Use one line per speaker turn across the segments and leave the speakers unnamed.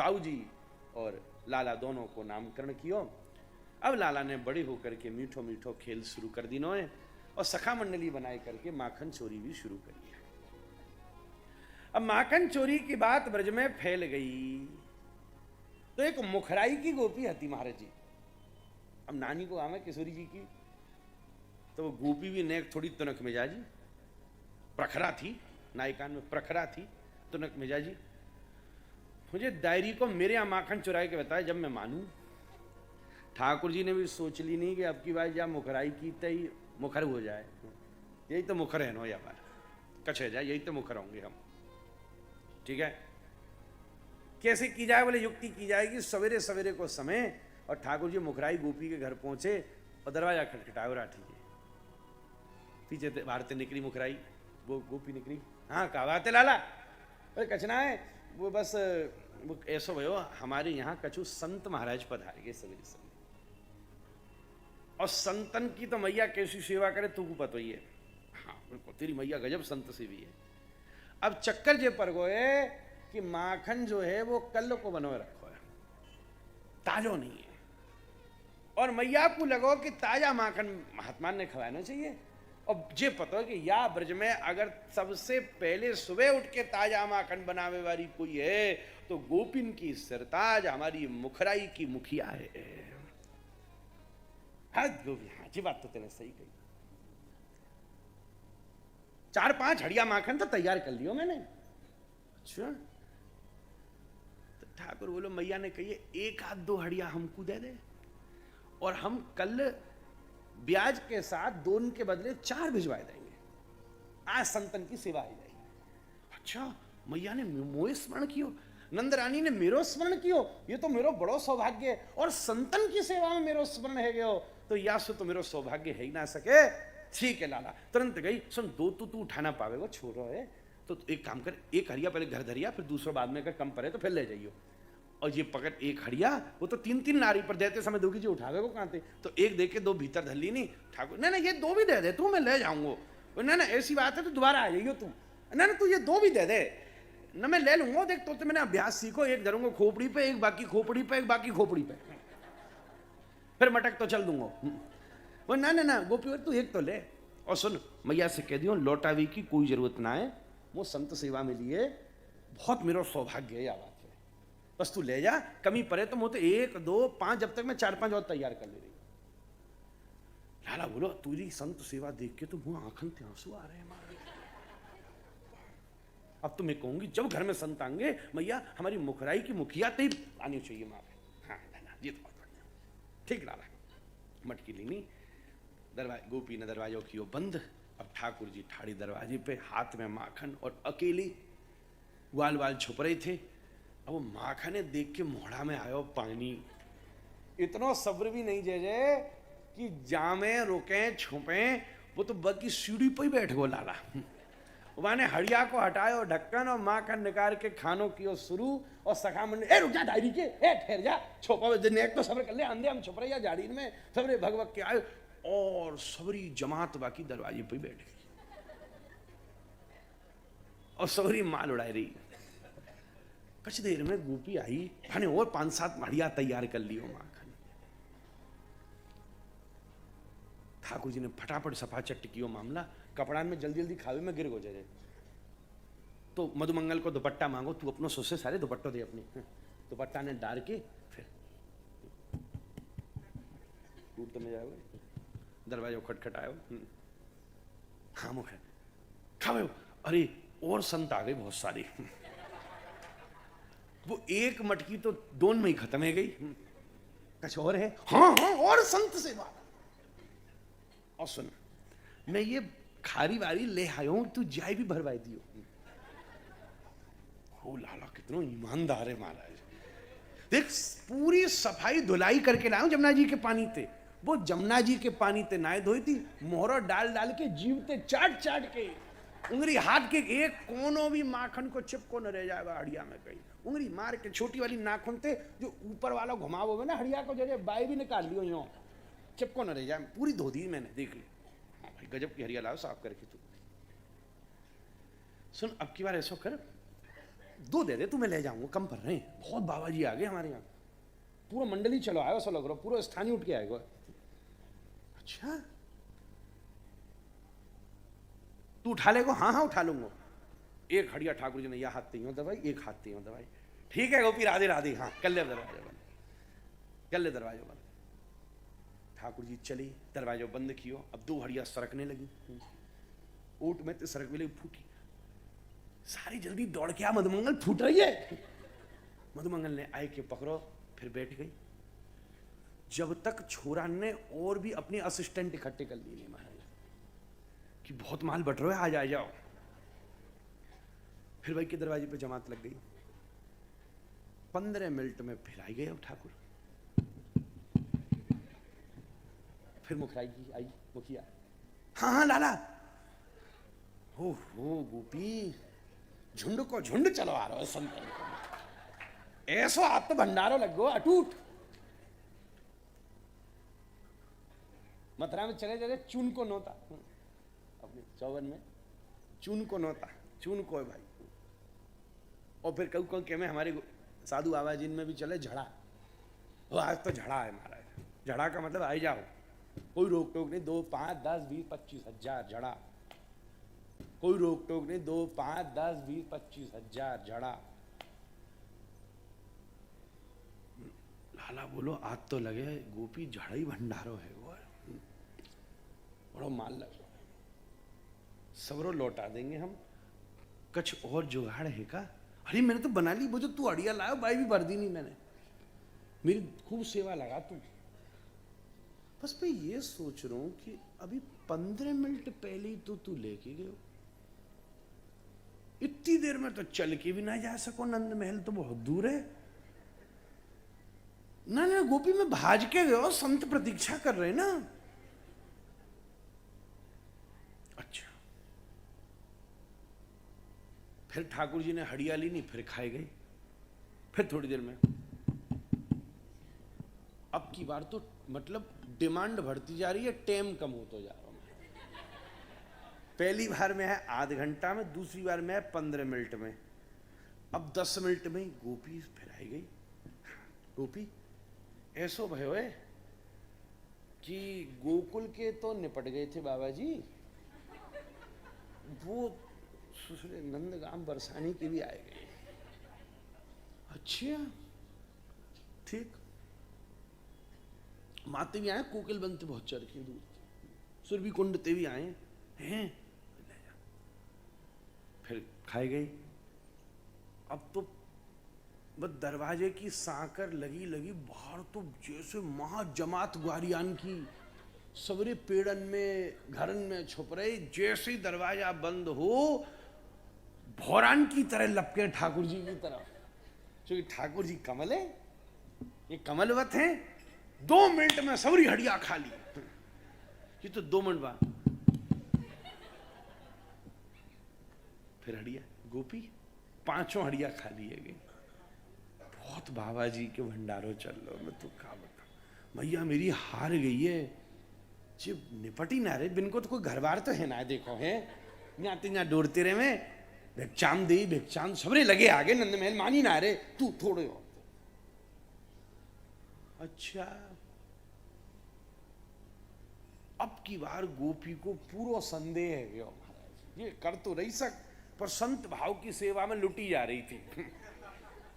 दाऊ जी और लाला दोनों को नामकरण कियो। अब लाला ने बड़े होकर के मीठो मीठो खेल शुरू कर दी नोए और सखा मंडली बनाए करके माखन चोरी भी शुरू कर दिया। अब माखन चोरी की बात ब्रज में फैल गई तो एक मुखराई की गोपी हती महाराज जी। अब नानी को आवे किशोरी जी की, तो वो गोपी भी नेक थोड़ी तुनक मिजाजी, प्रखरा थी, नायिकान में प्रखरा थी, तुनक मिजाजी। मुझे डायरी को मेरे यहाँ माखन चुराए के बताया जब मैं मानूं। ठाकुर जी ने भी सोच ली नहीं कि अब की बार जब मुखराई की तई मुखर हो जाए, यही तो मुखर है नो या बार कछ जाए, यही तो मुखर होंगे हम। ठीक है, कैसे की जाए बोले युक्ति की जाएगी। सवेरे सवेरे को समय और ठाकुर जी मुखराई गोपी के घर पहुंचे और दरवाजा खटखटाया राठी के पीछे बाहर से निकली मुखराई, वो गोपी निकली। हाँ कहा बात है लाला? अरे कचना है वो, बस वो ऐसो भयो हमारे यहाँ कछु संत महाराज पधारेंगे सवेरे सवेरे, और संतन की तो मैया कैसी सेवा करे तू को पता ही है। हाँ बिल्कुल, तेरी मैया गजब संत सेवी है। अब चक्कर जे पर गोए कि माखन जो है वो कल को बनोए रखो है, ताजो नहीं है, और मैया को लगो कि ताजा माखन महात्मा ने खवाना चाहिए। और जे पता है कि या ब्रज में अगर सबसे पहले सुबह उठ के ताजा माखन बनावे वाली कोई है तो गोपिन की सरताज हमारी मुखराई की मुखिया है। हाँ गोपी, हाँ जी बात तो तेने सही कही। 4-5 हड़िया माखन तो तैयार कर लियो मैंने। अच्छा, तो ठाकुर बोलो मैया ने कही 1-2 हड़िया हमको दे दे और हम कल ब्याज के साथ 2 के बदले 4 भिजवा देंगे, आज संतन की सेवा हो जाएगी। अच्छा, मैया ने मोए स्मरण कियो, नंद रानी ने मेरो स्मरण कियो, ये तो मेरो बड़ो सौभाग्य है, और संतन की सेवा में मेरो स्मरण है गयो, तो या सो तो मेरो सौभाग्य है ही ना सके। ठीक है लाला, तुरंत गई। सुन 2 तू उठाना पावे वो छोरो है, तो एक काम कर, 1 हड़िया पहले घर धरिया, फिर दूसरा बाद में अगर कम पड़े तो फिर ले जाइयो, और ये पकड़ 1 हड़िया, वो तो 3-3 नारी पर देते समय दोगी जी उठावे को कहां थे, तो 1 दे के 2 भीतर धर ली नहीं। ठाकुर ना ये 2 भी दे दे तू, मैं ले जाऊंगा। ना ऐसी बात है तो दोबारा आ जाइयो तू, ना तू ये 2 भी दे दे ना, मैं ले लूंगा। देख तो मैंने अभ्यास सीखो, 1 धरूंगा खोपड़ी पे, 1 बाकी खोपड़ी पे, 1 बाकी खोपड़ी पे, फिर मटक तो चल दूंगा। वो ना गोपी तू 1 तो ले, और सुन मैया से कह दियो लौटावी की कोई जरूरत ना है, वो संत सेवा में लिए बहुत मेरा सौभाग्य है, या बात है, बस तू ले जा, कमी पड़े तो मुझे 1, 2, 5, जब तक मैं 4-5 और तैयार कर ले रही। लाला बोलो तुरी संत सेवा देख के तो मुंह आंखन से आंसू आ रहे हैं हमारे। अब तो मैं कहूंगी जब घर में संत आएंगे मैया हमारी मुखराई की मुखिया तो ही आनी चाहिए माँ। हाँ ये तो ठीक लाला। मटकी लीनी, दरवाजे गोपी ने दरवाजों की बंद। अब ठाकुर जी ठाड़ी दरवाजे पे, हाथ में माखन और अकेली, वाल छुप रहे थे। अब वो माखने देख के मोहड़ा में आयो पानी। इतना सब्र भी नहीं जे कि जामे रुके छुपे, वो तो बाकी सीढ़ी पर ही बैठ गो लाला। मैंने हड़िया को हटायो ढक्कन और माखन निकाल के खानों की शुरू, और सखा मंडली ए रुक जा डायरी के, ए ठहर जा, छुपा एक तो सब्र कर ले, अंधे हम छुप रहे या झाड़ी में सबरे भगवत के आए, और सबरी जमात बाकी दरवाजे पे बैठ गई और सबरी माल उड़ाई रही। कुछ देर में गोपी आई, मैंने और 5-7 हड़िया तैयार कर लियो माखन। ठाकुर जी ने फटाफट सफा चट्ट कियो मामला, कपड़ा में जल्दी जल्दी खावे में गिर गो जाए। तो मधुमंगल को दुपट्टा मांगो, तू अपनों सो से सारे दुपट्टो दे अपनी। दुपट्टा ने डाल के फिर टूट तो में जाओ, दरवाजा खटखटायो। हाँ मुख खावे। अरे और संत आ गए बहुत सारी, वो 1 मटकी तो 2 में ही खत्म है गई। कुछ और है? हाँ और संत से बात। और सुन मैं ये खारी वारी ले आयो हूं, तू जाय भी भरवाई दियो। ओ लाला कितना ईमानदार है महाराज। देख पूरी सफाई धुलाई करके लाऊं जमुना जी के पानी ते, वो जमुना जी के पानी ते नाय धोई थी, मोहरा डाल के जीवते चाट के उंगली हाथ के एक कोनो भी माखन को चिपको न रह जाएगा हड़िया में कहीं। उंगली मार के छोटी वाली नाखून थे जो ऊपर वाला घुमाओगे ना हड़िया को, जगह बाई भी निकाल लियो, यो चिपको न रह जाए, पूरी धो दी मैंने, देख ली। हाँ भाई गजब की हड़िया लाओ साफ करके तू। सुन अब की बार ऐसा कर, 2 दे दे, तुम्हें ले जाऊंगा, कम पड़ रहे हैं, बहुत बाबा जी आ गए हमारे यहाँ, पूरा मंडली चलो आयो, ऐसा लग रहा, पूरा स्थानीय उठ के आएगा। अच्छा तू उठा लेगा? हाँ हाँ उठा लूंगा। एक हड़िया ठाकुर जी ने यह हाथ तीन दवाई, एक हाथ तीन दवाई। ठीक है गोपी, राधे राधे, हाँ कर ले दरवाजा बंद, कर ले दरवाजा बंद। ठाकुर जी चले, दरवाजा बंद कियो। अब 2 हड़िया सरकने लगी, ऊट में तो सरक भी लगी, फूटी सारी, जल्दी दौड़ के आ, मधुमंगल फूट रही है। मधुमंगल ने आए के पकड़ो, फिर बैठ गई, जब तक छोरा ने और भी अपने असिस्टेंट इकट्ठे कर लिए महाराज कि बहुत माल बट रहा है, आ जाओ। फिर भाई के दरवाजे पे जमात लग गई। 15 मिनट में फिर आई गए अब ठाकुर, फिर मुखराई की आई मुखिया, हाँ हाँ लाला। हो गोपी, झुंड को झुंड चलो आ रहा है संत, ऐसो आप तो भंडारो लग गो अटूट। मथुरा में चले जाते चून को नोता, अपने 54 में चून को नोता, चून को है भाई। और फिर कहू कहू के में हमारे साधु बाबा जी में भी चले झड़ा, वो आज तो झड़ा है महाराज। झड़ा का मतलब आई जाओ, कोई रोक टोक नहीं, 2, 5, 10, 20, 25 हजार झड़ा, कोई रोक टोक नहीं, 2, 5, 10, 20, 25 हजार झड़ा। लाला बोलो आज तो लगे गोपी झड़ा ही भंडारो है, वो बड़ो माल लग, सबरो लौटा देंगे हम, कुछ और जुगाड़ है का? अरे मैंने तो बना ली, वो जो तू अड़िया लाया बाई भी भर दी नहीं मैंने, मेरी खूब सेवा लगा तू। बस मैं ये सोच रहा हूं कि अभी 15 मिनट पहले ही तो तू लेके गए, इतनी देर में तो चल के भी ना जा सको, नंद महल तो बहुत दूर है। ना ना गोपी में भाज के गए, संत प्रतीक्षा कर रहे ना। अच्छा फिर ठाकुर जी ने हड़िया ली नहीं, फिर खाए गए। फिर थोड़ी देर में अब की बार तो मतलब डिमांड बढ़ती जा रही है, टाइम कम होता जा रहा है। पहली बार में है आध घंटा में, दूसरी बार में है 15 मिनट में, अब 10 मिनट में ही गोपी फिर आई गई। गोपी ऐसो भयो है कि गोकुल के तो निपट गए थे बाबा जी, वो दूसरे नंदगाम बरसाने के भी आए गए। अच्छा ठीक, माते भी आए, कोकिल बनते बहुत चर के दूर, सुरभि कुंड ते भी आए हैं। फिर खाए गए। अब तो बस दरवाजे की सांकर लगी लगी, बाहर तो जैसे महाजमात ग्वारियान की, सवरे पेड़न में घरन में छुप रहे, जैसे ही दरवाजा बंद हो भौरान की तरह लपके ठाकुर जी की तरफ, क्योंकि ठाकुर जी कमल है, ये कमलवत हैं। 2 मिनट में सवरी हड़िया खा ली, ये तो 2 मिनट बाद फिर हड़िया, गोपी 5 हड़िया खा लिए गए। बहुत बाबा जी के भंडारों चल लो, मैं तो क्या बता, भैया मेरी हार गई है जी, निपटी ना रे, बिन को तो कोई घर बार तो है ना, देखो है यहाँ डोरते रहे में, भिक्षाम दे भिक्षाम सबरे लगे आगे, नंद महल मानी ना रे, तू थोड़े हो। अच्छा अब की बार गोपी को पूरा संदेह है गया महाराज, ये कर तो रही सक, पर संत भाव की सेवा में लुटी जा रही थी।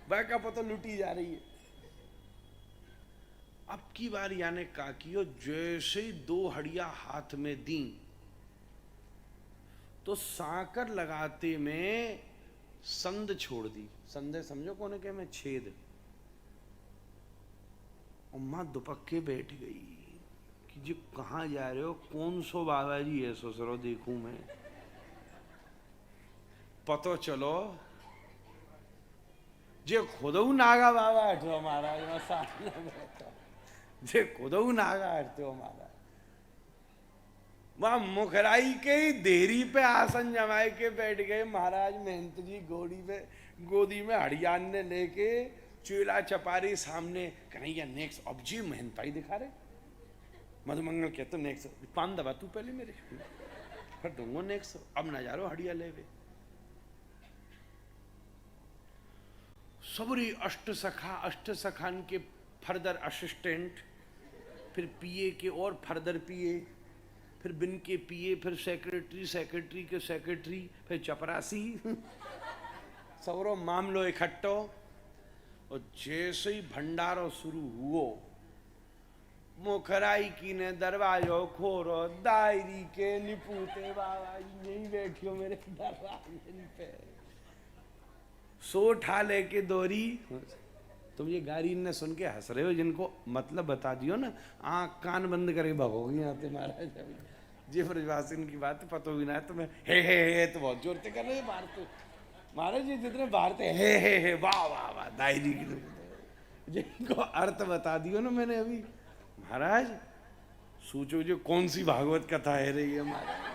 वह का पता लुटी जा रही है। अब की बार याने का कियो, जैसे 2 हड़िया हाथ में दी तो सांकर लगाते में संद छोड़ दी। संदे समझो कोने के में छेद, उम्मा दुपक्के बैठ गई कि जी कहाँ जा रहे हो, कौन सो बाबा जी है, ससुरो देखूं मैं, पतो चलो जे खुदऊ नागा बाबा हटो महाराज, मैं सामने बैठा, जे खुदऊ नागा हटते महाराज, वहां मुखराई के ही देरी पे आसन जमाए के बैठ गए महाराज। महंत जी घोड़ी पे गोदी में हड़ियान ने लेके चूल्हा चपारी सामने, कन्हैया नेक्स्ट। अब जी महंत भाई दिखा रहे, मधुमंगल कहते नेक्स्ट, पान दबा तू पहले मेरे, फिर दूंगो नेक्स्ट, अब ना जा रो हड़िया ले वे। सबरी अष्ट सखान के फर्दर असिस्टेंट, फिर पीए के और फर्दर पीए, फिर बिन के पीए, फिर सेक्रेटरी के सेक्रेटरी, फिर चपरासी सबरो मामलो इकट्ठो। और जैसे ही भंडारो शुरू हुओ, मोखराई की ने दरवाजो खोरो, दायरी के निपूते बाबा यही बैठियो मेरे दरवाजे पे, सो ठाले के दोरी। तुम ये गारी ने सुन के हंस रहे हो, जिनको मतलब बता दियो ना, आँख कान बंद करके भगोगी आते महाराज। जी ब्रजवासिन की बात पता भी ना है तुम्हें। हे तो बहुत जोर से कर रहे बाहर तो महाराज जी, जितने बाहर थे हे वाह वाह वाह दायरी की, जिनको अर्थ बता दियो ना मैंने अभी, महाराज सोचो जो कौन सी भागवत कथा है रही है महाराज।